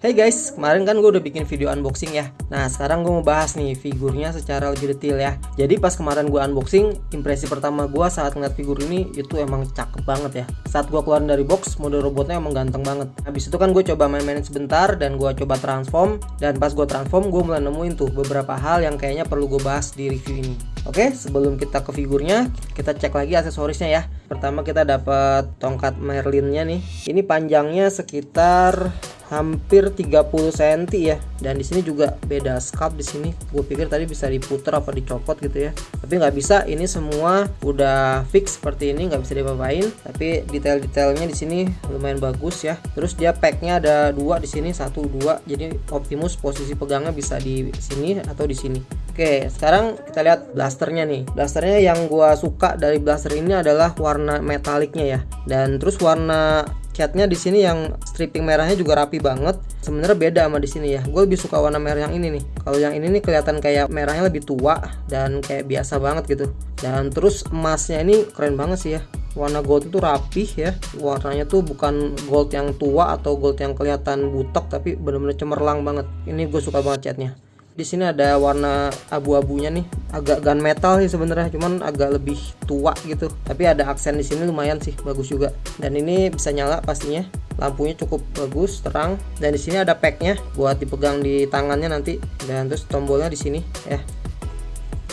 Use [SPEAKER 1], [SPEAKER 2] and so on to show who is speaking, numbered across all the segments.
[SPEAKER 1] Hey guys, kemarin kan gue udah bikin video unboxing ya. Nah sekarang gue mau bahas nih figurnya secara lebih detail ya. Jadi pas kemarin gue unboxing, impresi pertama gue saat ngeliat figur ini itu emang cakep banget ya. Saat gue keluarin dari box, mode robotnya emang ganteng banget. Habis itu kan gue coba main-main sebentar dan gue coba transform. Dan pas gue transform, gue mulai nemuin tuh beberapa hal yang kayaknya perlu gue bahas di review ini. Oke, sebelum kita ke figurnya, kita cek lagi aksesorisnya ya. Pertama kita dapat tongkat Merlinnya nih. Ini panjangnya sekitar hampir 30 cm ya, dan di sini juga beda sculpt di sini. Gue pikir tadi bisa diputer apa dicopot gitu ya, tapi nggak bisa. Ini semua udah fix seperti ini, nggak bisa diapa-apain. Tapi detail-detailnya di sini lumayan bagus ya. Terus dia packnya ada dua di sini, 1, 2. Jadi Optimus posisi pegangnya bisa di sini atau di sini. Oke, sekarang kita lihat blasternya nih. Blasternya yang gue suka dari blaster ini adalah warna metaliknya ya, dan terus warna catnya di sini yang stripping merahnya juga rapi banget. Sebenarnya beda sama di sini ya. Gue lebih suka warna merah yang ini nih. Kalau yang ini nih kelihatan kayak merahnya lebih tua dan kayak biasa banget gitu. Dan terus emasnya ini keren banget sih ya. Warna gold itu rapih ya. Warnanya tuh bukan gold yang tua atau gold yang kelihatan butek, tapi bener-bener cemerlang banget. Ini gue suka banget catnya. Di sini ada warna abu-abunya nih, agak gunmetal sih sebenarnya, cuman agak lebih tua gitu. Tapi ada aksen di sini lumayan sih, bagus juga. Dan ini bisa nyala pastinya. Lampunya cukup bagus, terang. Dan di sini ada packnya buat dipegang di tangannya nanti. Dan terus tombolnya di sini ya.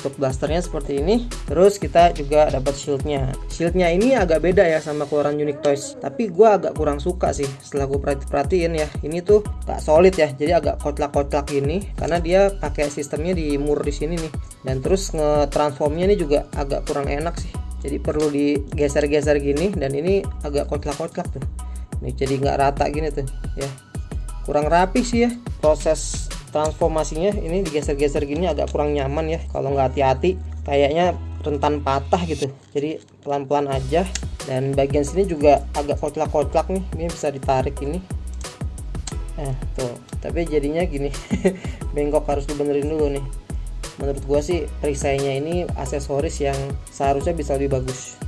[SPEAKER 1] Untuk blasternya seperti ini. Terus kita juga dapat shieldnya. Shieldnya ini agak beda ya sama keluaran Unique Toys, tapi gue agak kurang suka sih setelah gue perhatiin ya. Ini tuh gak solid ya, jadi agak kotlak-kotlak gini karena dia pakai sistemnya di mur di sini nih. Dan terus nge-transformnya ini juga agak kurang enak sih, jadi perlu digeser-geser gini. Dan ini agak kotlak-kotlak tuh. Ini jadi nggak rata gini tuh ya, kurang rapi sih ya. Proses transformasinya ini digeser-geser gini agak kurang nyaman ya. Kalau nggak hati-hati kayaknya rentan patah gitu, jadi pelan-pelan aja. Dan bagian sini juga agak kotlak-kotlak nih, ini bisa ditarik ini tuh, tapi jadinya gini bengkok, harus dibenerin dulu nih. Menurut gua sih perisainya ini aksesoris yang seharusnya bisa lebih bagus.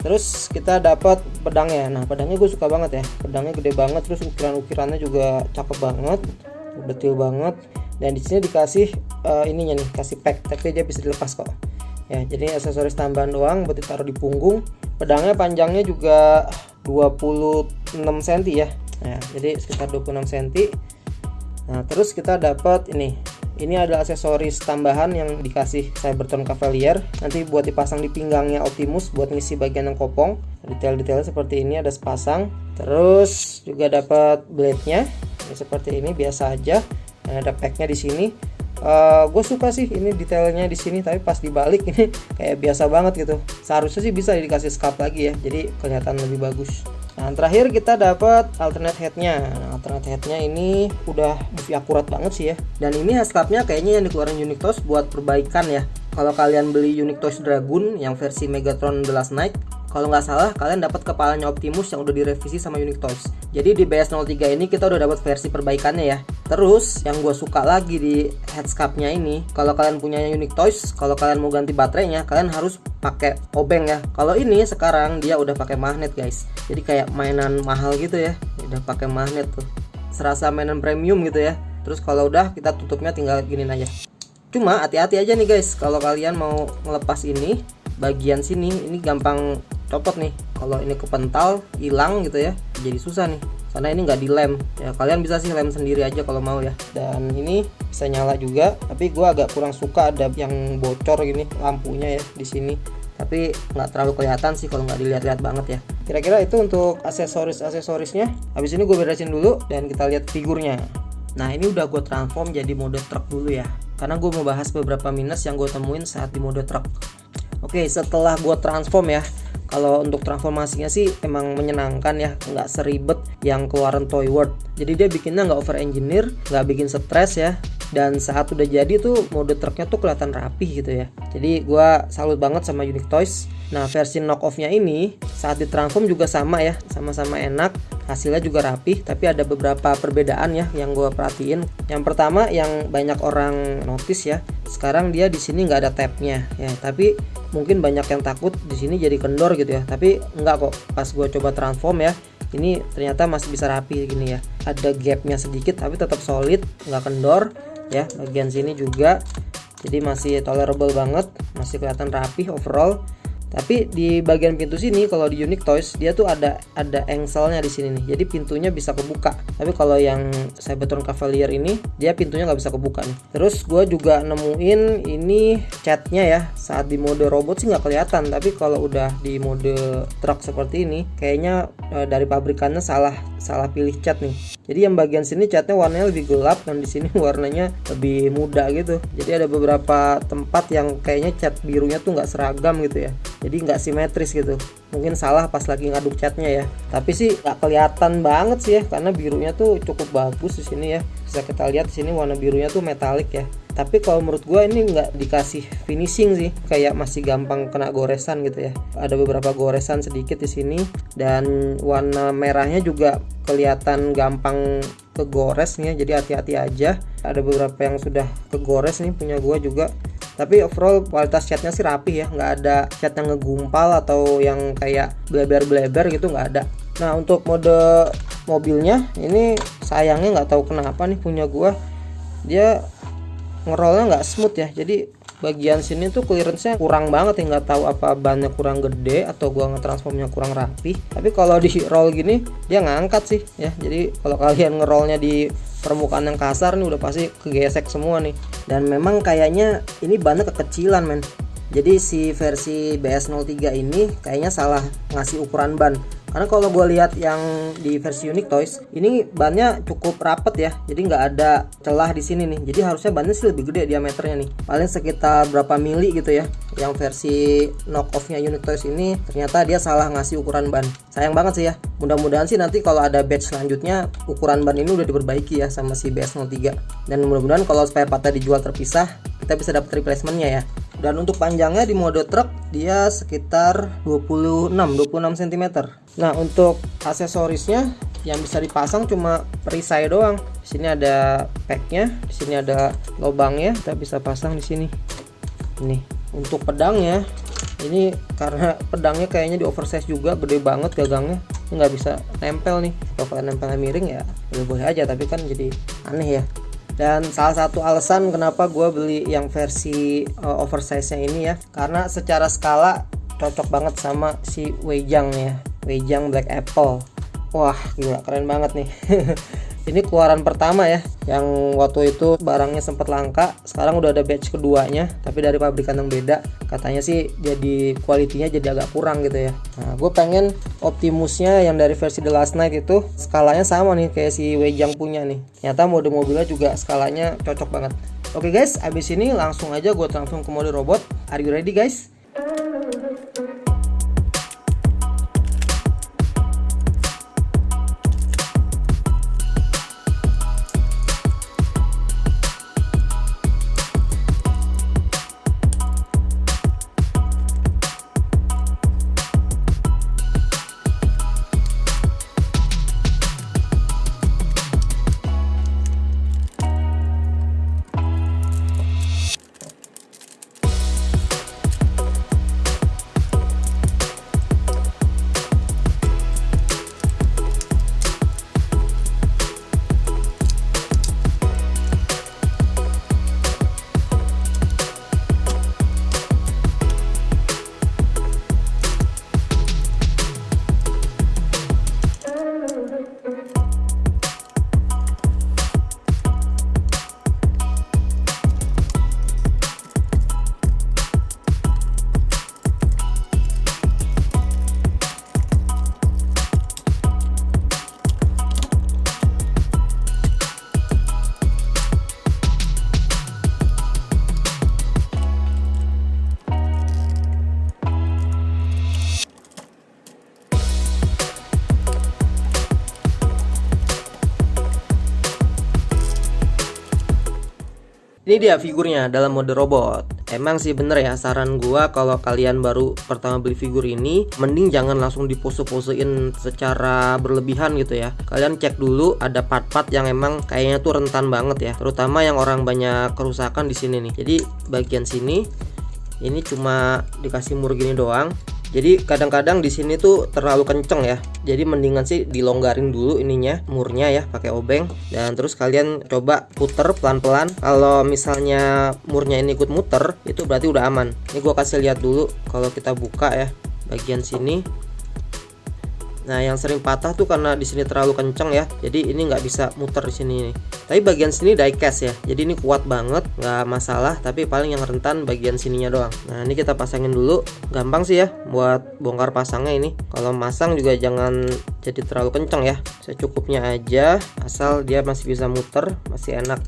[SPEAKER 1] Terus kita dapat pedangnya. Nah pedangnya gue suka banget ya, pedangnya gede banget, terus ukiran-ukirannya juga cakep banget, detail banget. Dan di sini dikasih ininya nih, kasih pack, tapi dia bisa dilepas kok ya. Jadi aksesoris tambahan doang buat ditaruh di punggung. Pedangnya panjangnya juga 26 cm ya. Nah, jadi sekitar 26 cm. Nah, terus kita dapat ini ada aksesoris tambahan yang dikasih Cybertron Cavalier, nanti buat dipasang di pinggangnya Optimus buat ngisi bagian yang kopong. Detail-detailnya seperti ini, ada sepasang. Terus juga dapat blade-nya ya, seperti ini biasa aja. Dan ada pack-nya di sini. Gue suka sih ini detailnya di sini, tapi pas dibalik ini kayak biasa banget gitu. Seharusnya sih bisa dikasih sculpt lagi ya, jadi kelihatan lebih bagus. Nah terakhir kita dapat alternate headnya. Nah, alternate headnya ini udah movie akurat banget sih ya. Dan ini sculptnya kayaknya yang dikeluarin Unique Toys buat perbaikan ya. Kalau kalian beli Unique Toys Dragoon yang versi Megatron The Last Knight, kalau nggak salah kalian dapat kepalanya Optimus yang udah direvisi sama Unique Toys. Jadi di BS03 ini kita udah dapat versi perbaikannya ya. Terus yang gue suka lagi di head sculptnya ini, kalau kalian punya Unique Toys, kalau kalian mau ganti baterainya, kalian harus pakai obeng ya. Kalau ini sekarang dia udah pakai magnet guys. Jadi kayak mainan mahal gitu ya. Udah pakai magnet tuh. Serasa mainan premium gitu ya. Terus kalau udah kita tutupnya tinggal giniin aja. Cuma hati-hati aja nih guys, kalau kalian mau ngelepas ini bagian sini, ini gampang copot nih. Kalau ini kepental hilang gitu ya, jadi susah nih karena ini nggak dilem ya. Kalian bisa sih lem sendiri aja kalau mau ya. Dan ini bisa nyala juga, tapi gua agak kurang suka ada yang bocor gini lampunya ya di sini, tapi nggak terlalu kelihatan sih kalau nggak dilihat-lihat banget ya. Kira-kira itu untuk aksesorisnya. Habis ini gue beresin dulu dan kita lihat figurnya. Nah ini udah gue transform jadi mode truk dulu ya, karena gue mau bahas beberapa minus yang gue temuin saat di mode truk. Oke, setelah gue transform ya, kalau untuk transformasinya sih emang menyenangkan ya, nggak seribet yang keluaran Toy World. Jadi dia bikinnya nggak over engineer, nggak bikin stres ya. Dan saat udah jadi tuh mode truknya tuh kelihatan rapi gitu ya. Jadi gue salut banget sama Unique Toys. Nah versi knock off nya ini saat ditransform juga sama ya, sama-sama enak, hasilnya juga rapi. Tapi ada beberapa perbedaan ya yang gue perhatiin. Yang pertama yang banyak orang notice ya, sekarang dia di sini nggak ada tabnya ya. Tapi mungkin banyak yang takut di sini jadi kendor gitu ya. Tapi enggak kok, pas gue coba transform ya, Ini ternyata masih bisa rapi gini ya. Ada gapnya sedikit tapi tetap solid, nggak kendor ya. Bagian sini juga, jadi masih tolerable banget, masih kelihatan rapi overall. Tapi di bagian pintu sini kalau di Unique Toys dia tuh ada engselnya di sini nih. Jadi pintunya bisa kebuka. Tapi kalau yang Cybertron Cavalier ini dia pintunya nggak bisa kebuka nih. Terus gue juga nemuin ini catnya ya. Saat di mode robot sih nggak kelihatan. Tapi kalau udah di mode truk seperti ini, kayaknya dari pabrikannya salah pilih cat nih. Jadi yang bagian sini catnya warnanya lebih gelap dan di sini warnanya lebih muda gitu. Jadi ada beberapa tempat yang kayaknya cat birunya tuh nggak seragam gitu ya. Jadi nggak simetris gitu. Mungkin salah pas lagi ngaduk catnya ya. Tapi sih nggak kelihatan banget sih ya, karena birunya tuh cukup bagus di sini ya. Bisa kita lihat di sini warna birunya tuh metalik ya. Tapi kalau menurut gue ini nggak dikasih finishing sih, kayak masih gampang kena goresan gitu ya. Ada beberapa goresan sedikit di sini dan warna merahnya juga kelihatan gampang kegores nih ya. Jadi hati-hati aja. Ada beberapa yang sudah kegores nih punya gue juga. Tapi overall kualitas catnya sih rapi ya, nggak ada cat yang ngegumpal atau yang kayak bleber-bleber gitu, nggak ada. Nah untuk mode mobilnya ini sayangnya nggak tahu kenapa nih punya gua, dia ngerollnya nggak smooth ya. Jadi bagian sini tuh clearance-nya kurang banget ya, nggak tahu apa bannya kurang gede atau gua ngetransformnya kurang rapi. Tapi kalau di roll gini dia ngangkat sih ya. Jadi kalau kalian ngerollnya di permukaan yang kasar nih udah pasti kegesek semua nih. Dan memang kayaknya ini bannya kekecilan men. Jadi si versi BS03 ini kayaknya salah ngasih ukuran ban. Karena kalau gue lihat yang di versi Unique Toys ini bannya cukup rapet ya, jadi nggak ada celah di sini nih. Jadi harusnya bannya sih lebih gede diameternya nih, paling sekitar berapa mili gitu ya. Yang versi knockoffnya Unique Toys ini ternyata dia salah ngasih ukuran ban. Sayang banget sih ya. Mudah-mudahan sih nanti kalau ada batch selanjutnya ukuran ban ini udah diperbaiki ya sama si BS03. Dan mudah-mudahan kalau spare partnya dijual terpisah kita bisa dapat replacementnya ya. Dan untuk panjangnya di mode truk dia sekitar 26 cm. Nah untuk aksesorisnya yang bisa dipasang cuma perisai doang. Di sini ada packnya, di sini ada lubangnya, kita bisa pasang di sini. Ini untuk pedangnya, ini karena pedangnya kayaknya di oversize juga, gede banget gagangnya, nggak bisa nempel nih. Kalau kalian nempelnya miring ya boleh aja, tapi kan jadi aneh ya. Dan salah satu alasan kenapa gue beli yang versi oversize-nya ini ya, karena secara skala cocok banget sama si Weijang ya, Weijang Black Apple. Wah gila keren banget nih. Ini keluaran pertama ya, yang waktu itu barangnya sempat langka. Sekarang udah ada batch keduanya, tapi dari pabrikan yang beda. Katanya sih jadi kualitinya jadi agak kurang gitu ya. Nah gue pengen Optimusnya yang dari versi The Last Night itu skalanya sama nih kayak si Weijang punya nih. Ternyata mode mobilnya juga skalanya cocok banget. Oke guys, abis ini langsung aja gue transform ke mode robot. Are you ready guys? Ini dia figurnya dalam mode robot. Emang sih bener ya, saran gua kalau kalian baru pertama beli figur ini, mending jangan langsung dipose-posein secara berlebihan gitu ya. Kalian cek dulu ada part-part yang emang kayaknya tuh rentan banget ya, terutama yang orang banyak kerusakan di sini nih. Jadi bagian sini ini cuma dikasih mur gini doang. Jadi kadang-kadang di sini tuh terlalu kenceng ya. Jadi mendingan sih dilonggarin dulu ininya, murnya ya, pakai obeng. Dan terus kalian coba puter pelan-pelan. Kalau misalnya murnya ini ikut muter, itu berarti udah aman. Ini gua kasih lihat dulu kalau kita buka ya bagian sini. Nah, yang sering patah tuh karena di sini terlalu kenceng ya. Jadi ini nggak bisa muter di sini nih. Tapi bagian sini die cast ya. Jadi ini kuat banget, nggak masalah. Tapi paling yang rentan bagian sininya doang. Nah, ini kita pasangin dulu. Gampang sih ya buat bongkar pasangnya ini. Kalau masang juga jangan jadi terlalu kenceng ya. Secukupnya aja, asal dia masih bisa muter, masih enak.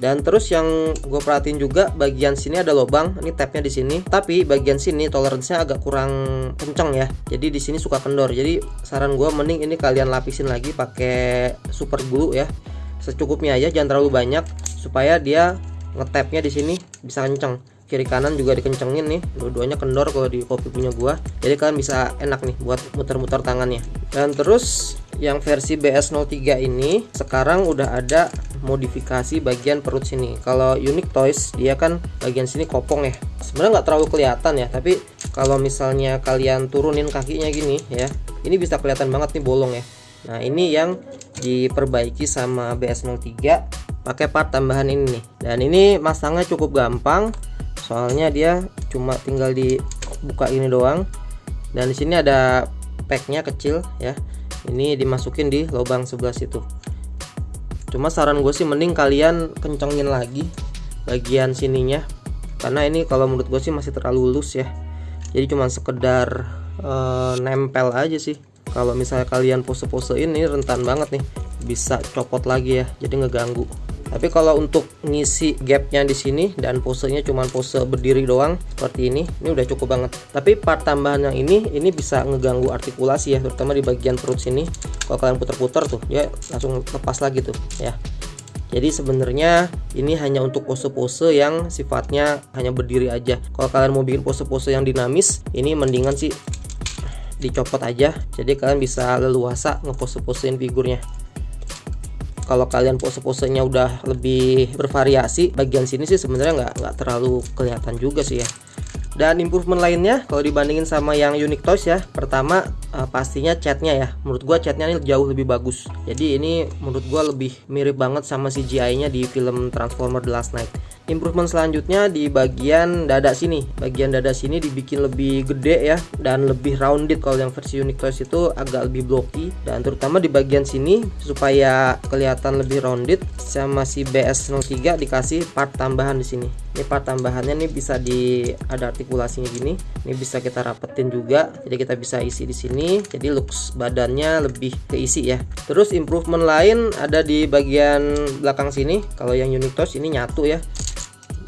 [SPEAKER 1] Dan terus yang gue perhatiin juga bagian sini ada lubang, ini tabnya di sini. Tapi bagian sini toleransinya agak kurang kenceng ya. Jadi di sini suka kendor. Jadi saran gue mending ini kalian lapisin lagi pakai super glue ya. Secukupnya aja, jangan terlalu banyak supaya dia ngetapnya di sini bisa kenceng. Kiri kanan juga dikencengin nih, dua-duanya kendor kalau di kopi punya gua. Jadi kalian bisa enak nih buat muter-muter tangannya. Dan terus yang versi BS03 ini sekarang udah ada modifikasi bagian perut sini. Kalau Unique Toys dia kan bagian sini kopong ya. Sebenarnya nggak terlalu kelihatan ya, tapi kalau misalnya kalian turunin kakinya gini ya, ini bisa kelihatan banget nih bolong ya. Nah, ini yang diperbaiki sama BS03 pakai part tambahan ini nih. Dan ini masangnya cukup gampang. Soalnya dia cuma tinggal dibuka ini doang. Dan di sini ada packnya kecil ya. Ini dimasukin di lubang sebelah situ. Cuma saran gue sih mending kalian kencengin lagi bagian sininya. Karena ini kalau menurut gue sih masih terlalu loose ya. Jadi cuma sekedar nempel aja sih. Kalau misalnya kalian pose-posein ini rentan banget nih, bisa copot lagi ya. Jadi ngeganggu. Tapi kalau untuk ngisi gapnya di sini dan posenya cuma pose berdiri doang seperti ini udah cukup banget. Tapi part tambahan yang ini bisa ngeganggu artikulasi ya, terutama di bagian perut sini. Kalau kalian puter-puter tuh, dia langsung lepas lagi tuh ya. Jadi sebenarnya ini hanya untuk pose-pose yang sifatnya hanya berdiri aja. Kalau kalian mau bikin pose-pose yang dinamis, ini mendingan sih dicopot aja. Jadi kalian bisa leluasa ngepose-posein figurnya. Kalau kalian pose-posenya udah lebih bervariasi, bagian sini sih sebenarnya nggak terlalu kelihatan juga sih ya. Dan improvement lainnya kalau dibandingin sama yang Unique Toys ya, pertama pastinya catnya ya. Menurut gua catnya ini jauh lebih bagus. Jadi ini menurut gua lebih mirip banget sama CGI-nya di film Transformer The Last Knight. Improvement selanjutnya di bagian dada sini. Bagian dada sini dibikin lebih gede ya dan lebih rounded. Kalau yang versi Unique Toys itu agak lebih blocky, dan terutama di bagian sini supaya kelihatan lebih rounded sama si BS03 dikasih part tambahan di sini. Ini part tambahannya nih bisa ada artikulasinya gini. Ini bisa kita rapetin juga. Jadi kita bisa isi di sini. Jadi looks badannya lebih keisi ya. Terus improvement lain ada di bagian belakang sini. Kalau yang Unique Toys ini nyatu ya.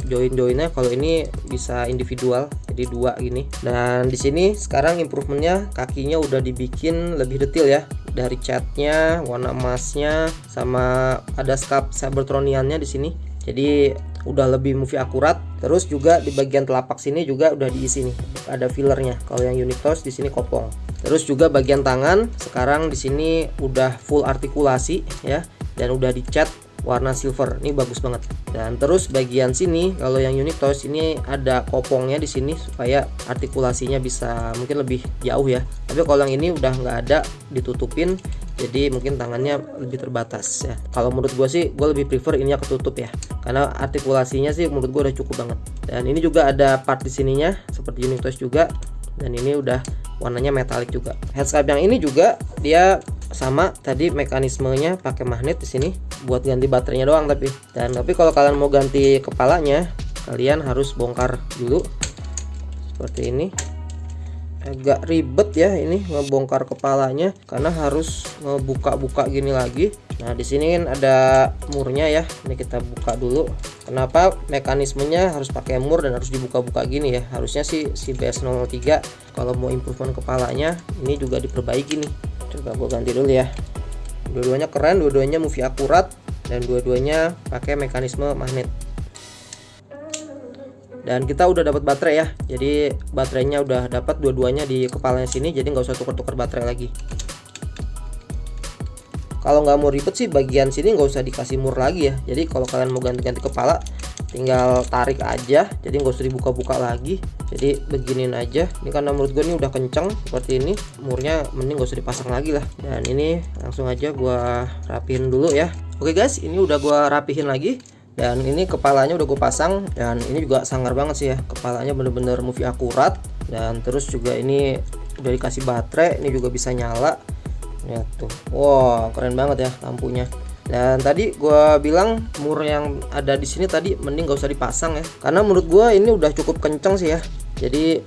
[SPEAKER 1] Join-joinnya, kalau ini bisa individual, jadi dua gini. Dan di sini sekarang improvementnya kakinya udah dibikin lebih detail ya, dari catnya, warna emasnya, sama ada scalp Cybertroniannya di sini. Jadi udah lebih movie akurat. Terus juga di bagian telapak sini juga udah diisi nih, ada fillernya. Kalau yang Unique Toys di sini kopong. Terus juga bagian tangan sekarang di sini udah full artikulasi ya, dan udah dicat warna silver. Ini bagus banget. Dan terus bagian sini kalau yang Unique Toys ini ada kopongnya di sini supaya artikulasinya bisa mungkin lebih jauh ya. Tapi kalau yang ini udah nggak ada, ditutupin, jadi mungkin tangannya lebih terbatas ya. Kalau menurut gue sih, gue lebih prefer ininya ketutup ya, karena artikulasinya sih menurut gue udah cukup banget. Dan ini juga ada part di sininya seperti Unique Toys juga, dan ini udah warnanya metalik juga. Headscarf yang ini juga dia sama tadi, mekanismenya pakai magnet di sini buat ganti baterainya doang. Tapi kalau kalian mau ganti kepalanya, kalian harus bongkar dulu seperti ini. Agak ribet ya ini ngebongkar kepalanya karena harus ngebuka-buka gini lagi. Nah, di sini kan ada murnya ya. Ini kita buka dulu. Kenapa mekanismenya harus pakai mur dan harus dibuka-buka gini ya? Harusnya sih si BS03 kalau mau improvement kepalanya ini juga diperbaiki nih. Coba gue ganti dulu ya. Dua-duanya keren, dua-duanya movie akurat, dan dua-duanya pakai mekanisme magnet. Dan kita udah dapat baterai ya. Jadi baterainya udah dapat dua-duanya di kepalanya sini, jadi nggak usah tuker-tuker baterai lagi. Kalau nggak mau ribet sih bagian sini nggak usah dikasih mur lagi ya. Jadi kalau kalian mau ganti-ganti kepala, tinggal tarik aja, jadi nggak usah dibuka-buka lagi. Jadi beginin aja. Ini karena menurut gue ini udah kenceng seperti ini, murnya mending gak usah dipasang lagi lah. Dan ini langsung aja gue rapihin dulu ya. Oke guys, ini udah gue rapihin lagi. Dan ini kepalanya udah gue pasang. Dan ini juga sangar banget sih ya, kepalanya bener-bener movie akurat. Dan terus juga ini udah dikasih baterai, ini juga bisa nyala ya tuh. Wow, keren banget ya lampunya. Dan tadi gua bilang mur yang ada di sini tadi mending gak usah dipasang ya, karena menurut gua ini udah cukup kenceng sih ya. Jadi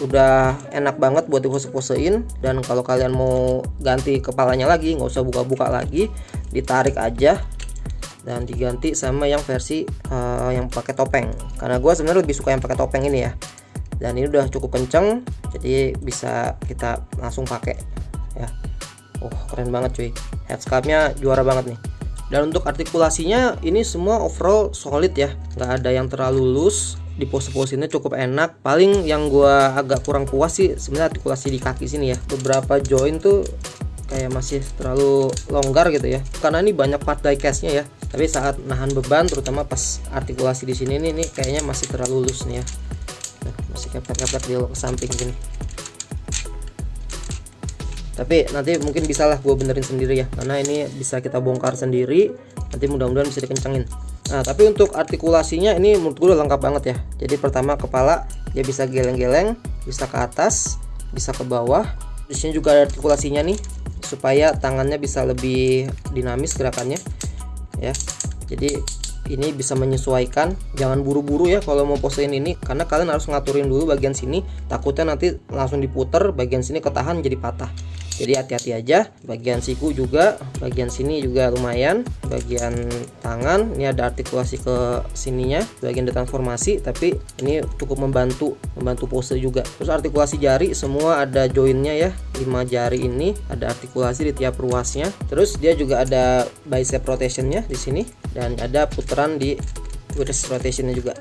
[SPEAKER 1] udah enak banget buat dipose-posein. Dan kalau kalian mau ganti kepalanya lagi, nggak usah buka-buka lagi, ditarik aja dan diganti sama yang versi yang pakai topeng. Karena gua sebenarnya lebih suka yang pakai topeng ini ya. Dan ini udah cukup kenceng, jadi bisa kita langsung pakai ya. Keren banget cuy, headscarpnya juara banget nih. Dan untuk artikulasinya ini semua overall solid ya, nggak ada yang terlalu loose. Di pose-posenya cukup enak. Paling yang gua agak kurang puas sih sebenarnya artikulasi di kaki sini ya. Beberapa joint tuh kayak masih terlalu longgar gitu ya, karena ini banyak part diecast-nya ya. Tapi saat nahan beban, terutama pas artikulasi di sini nih kayaknya masih terlalu loose nih ya. Masih kepet-kepet di ke samping gini. Tapi nanti mungkin bisalah gue benerin sendiri ya, karena ini bisa kita bongkar sendiri. Nanti mudah-mudahan bisa dikencengin. Nah tapi untuk artikulasinya ini menurut gue udah lengkap banget ya. Jadi pertama kepala dia bisa geleng-geleng, bisa ke atas, bisa ke bawah. Di sini juga ada artikulasinya nih, supaya tangannya bisa lebih dinamis gerakannya ya. Jadi ini bisa menyesuaikan, jangan buru-buru ya kalau mau posein ini, karena kalian harus ngaturin dulu bagian sini, takutnya nanti langsung diputer, bagian sini ketahan jadi patah. Jadi hati-hati aja. Bagian siku juga, bagian sini juga lumayan, bagian tangan ini ada artikulasi ke sininya, bagian detransformasi, tapi ini cukup membantu pose juga. Terus artikulasi jari semua ada joinnya ya, 5 jari ini ada artikulasi di tiap ruasnya. Terus dia juga ada bicep rotationnya di sini, dan ada putaran di wrist rotationnya juga.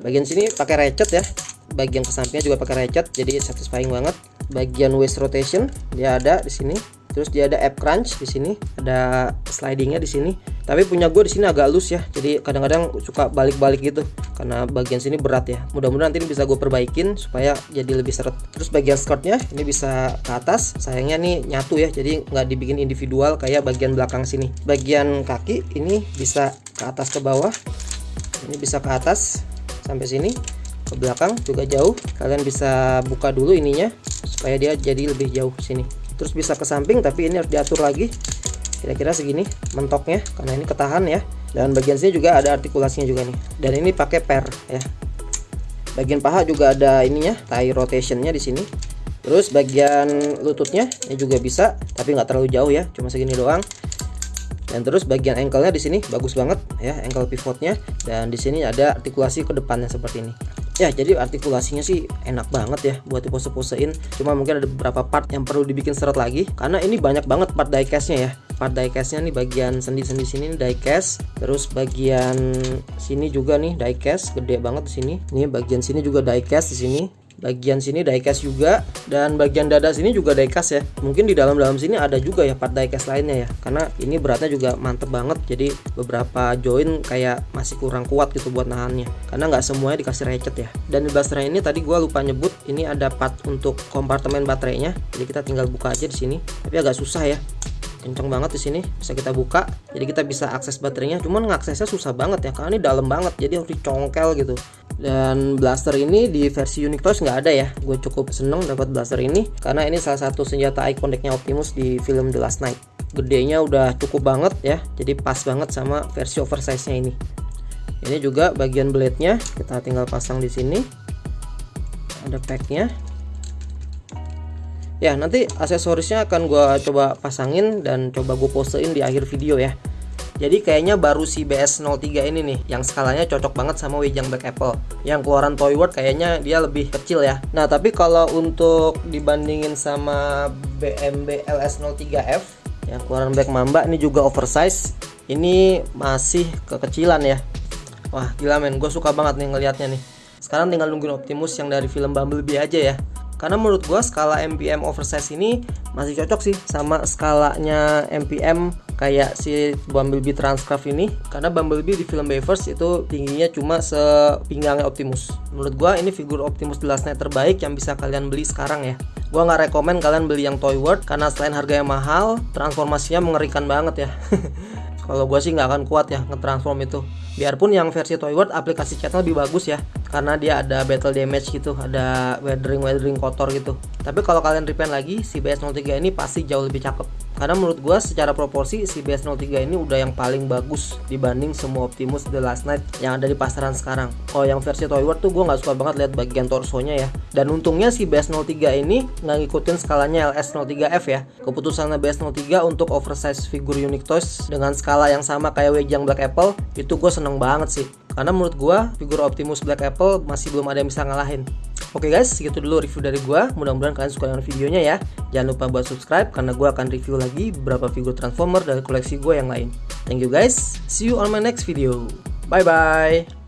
[SPEAKER 1] Bagian sini pakai ratchet ya, bagian kesampingnya juga pakai ratchet, jadi satisfying banget. Bagian waist rotation dia ada di sini. Terus dia ada ab crunch di sini, ada slidingnya di sini. Tapi punya gue di sini agak loose ya, jadi kadang-kadang suka balik-balik gitu karena bagian sini berat ya. Mudah-mudahan nanti ini bisa gue perbaikin supaya jadi lebih seret. Terus bagian skirtnya ini bisa ke atas, sayangnya nih nyatu ya, jadi nggak dibikin individual kayak bagian belakang sini. Bagian kaki ini bisa ke atas ke bawah, ini bisa ke atas sampai sini, ke belakang juga jauh. Kalian bisa buka dulu ininya supaya dia jadi lebih jauh sini. Terus bisa ke samping, tapi ini harus diatur lagi kira-kira segini mentoknya karena ini ketahan ya. Dan bagian sini juga ada artikulasinya juga nih, dan ini pakai per ya. Bagian paha juga ada ininya, thigh rotationnya di sini. Terus bagian lututnya ini juga bisa, tapi nggak terlalu jauh ya, cuma segini doang. Dan terus bagian ankle-nya di sini bagus banget ya, ankle pivotnya. Dan di sini ada artikulasi ke depannya seperti ini. Ya, jadi artikulasinya sih enak banget ya buat dipose-posein. Cuma mungkin ada beberapa part yang perlu dibikin seret lagi, karena ini banyak banget part diecast-nya ya. Part diecast-nya nih bagian sendi-sendi sini diecast. Terus bagian sini juga nih diecast, gede banget di sini. Nih bagian sini juga diecast di sini. Bagian sini diecast juga, dan bagian dada sini juga diecast ya. Mungkin di dalam-dalam sini ada juga ya part diecast lainnya ya, karena ini beratnya juga mantep banget. Jadi beberapa join kayak masih kurang kuat gitu buat nahannya, karena nggak semuanya dikasih ratchet ya. Dan di blaster ini tadi gua lupa nyebut, ini ada part untuk kompartemen baterainya, jadi kita tinggal buka aja di sini. Tapi agak susah ya, kenceng banget di sini, bisa kita buka. Jadi kita bisa akses baterainya, cuman ngaksesnya susah banget ya, karena ini dalam banget, jadi harus dicongkel gitu. Dan blaster ini di versi Unique Toys nggak ada ya. Gue cukup seneng dapat blaster ini, karena ini salah satu senjata icon decknya Optimus di film The Last Knight. Gedenya udah cukup banget ya, jadi pas banget sama versi oversize-nya ini. Ini juga bagian blade-nya, kita tinggal pasang di sini. Ada pack-nya. Ya, nanti aksesorisnya akan gue coba pasangin dan coba gue postein di akhir video ya. Jadi kayaknya baru si BS03 ini nih yang skalanya cocok banget sama Wejang Black Apple. Yang keluaran Toy World kayaknya dia lebih kecil ya. Nah, tapi kalau untuk dibandingin sama BMB LS03F yang keluaran Black Mamba, ini juga oversize. Ini masih kekecilan ya. Wah, gila men, gue suka banget nih ngelihatnya nih. Sekarang tinggal nungguin Optimus yang dari film Bumblebee aja ya. Karena menurut gua skala MPM oversize ini masih cocok sih sama skalanya MPM kayak si Bumblebee Transcraft ini. Karena Bumblebee di film Bayverse itu tingginya cuma sepinggangnya Optimus. Menurut gua ini figur Optimus The Last Knight terbaik yang bisa kalian beli sekarang ya. Gua nggak rekomen kalian beli yang Toy World karena selain harganya mahal, transformasinya mengerikan banget ya. Kalau gue sih nggak akan kuat ya ngetransform itu. Biarpun yang versi Toy World aplikasi chatnya lebih bagus ya, karena dia ada battle damage gitu, ada weathering kotor gitu. Tapi kalau kalian repaint lagi, si BS03 ini pasti jauh lebih cakep. Karena menurut gue secara proporsi si BS03 ini udah yang paling bagus dibanding semua Optimus The Last Knight yang ada di pasaran sekarang. Kalau yang versi Toy World tuh gue nggak suka banget lihat bagian torsonya ya. Dan untungnya si BS03 ini nggak ngikutin skalanya LS03F ya. Keputusan BS03 untuk oversize figur Unique Toys dengan skala yang sama kayak Wejang Black Apple itu gue seneng banget sih. Karena menurut gue figur Optimus Black Apple masih belum ada yang bisa ngalahin. Oke guys, segitu dulu review dari gue. Mudah-mudahan kalian suka dengan videonya ya. Jangan lupa buat subscribe karena gue akan review lagi beberapa figur Transformer dari koleksi gue yang lain. Thank you guys. See you on my next video. Bye bye.